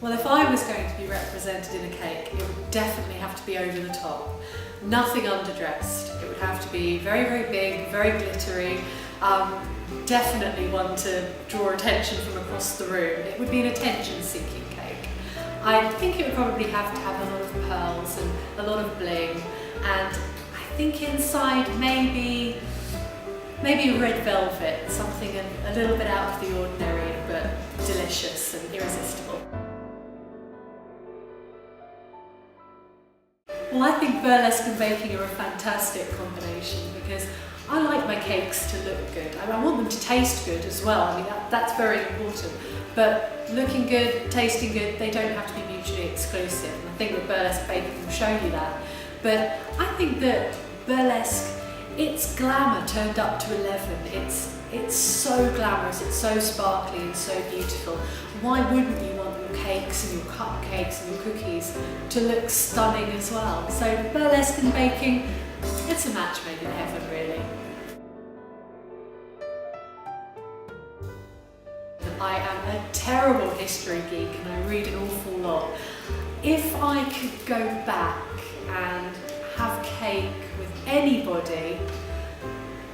Well, if I was going to be represented in a cake, it would definitely have to be over the top. Nothing underdressed. It would have to be very, very big, very glittery, definitely one to draw attention from across the room. It would be an attention-seeking cake. I think it would probably have to have a lot of pearls and a lot of bling, and I think inside maybe red velvet, something a little bit out of the ordinary, but delicious and irresistible. Well, I think burlesque and baking are a fantastic combination because I like my cakes to look good. I want them to taste good as well. I mean, that's very important. But looking good, tasting good, they don't have to be mutually exclusive. And I think that burlesque baking will show you that. But I think that burlesque, it's glamour turned up to 11. It's so glamorous, it's so sparkly and so beautiful. Why wouldn't you want your cakes and your cupcakes and your cookies to look stunning as well? So burlesque and baking, it's a match made in heaven, really. I am a terrible history geek and I read an awful lot. If I could go back and have cake with anybody,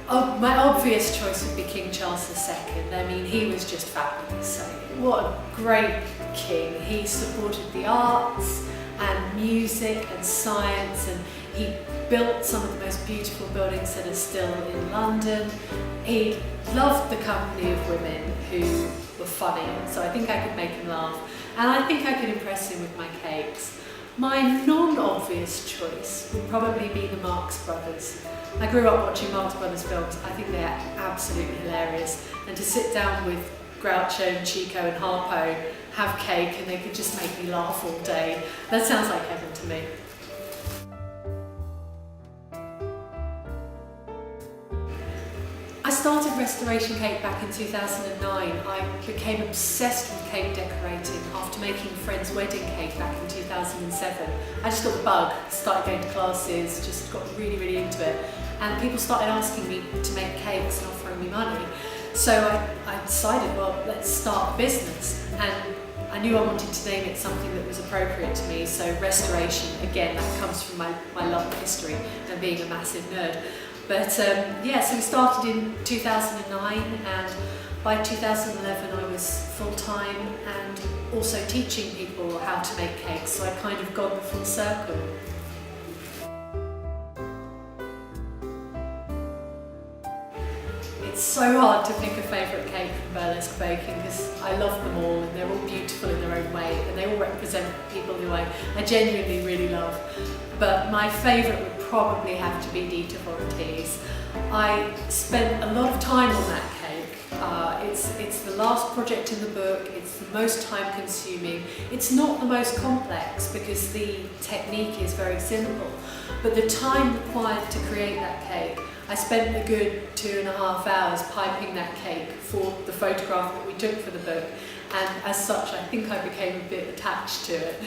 my obvious choice would be King Charles II. I mean, he was just fabulous. What a great king. He supported the arts and music and science, and he built some of the most beautiful buildings that are still in London. He loved the company of women who were funny, so I think I could make him laugh. And I think I could impress him with my cakes. My non-obvious choice would probably be the Marx Brothers. I grew up watching Marx Brothers films. I think they are absolutely hilarious. And to sit down with Groucho and Chico and Harpo, have cake, and they could just make me laugh all day. That sounds like heaven to me. I started Restoration Cake back in 2009. I became obsessed with cake decorating after making a friend's wedding cake back in 2007. I just got the bug, started going to classes, just got really, really into it. And people started asking me to make cakes and offering me money. So I decided, well, let's start a business. And I knew I wanted to name it something that was appropriate to me. So restoration, again, that comes from my love of history and being a massive nerd. But yeah, so we started in 2009, and by 2011 I was full-time and also teaching people how to make cakes, so I'd kind of gone the full circle. It's so hard to pick a favourite cake from Burlesque Baking because I love them all and they're all beautiful in their own way and they all represent people who I genuinely really love. But my favourite would probably have to be Dita Vorti's. I spent a lot of time on that cake. It's the last project in the book, it's the most time consuming. It's not the most complex because the technique is very simple, but the time required to create that cake, I spent a good 2.5 hours piping that cake for the photograph that we took for the book, and as such I think I became a bit attached to it.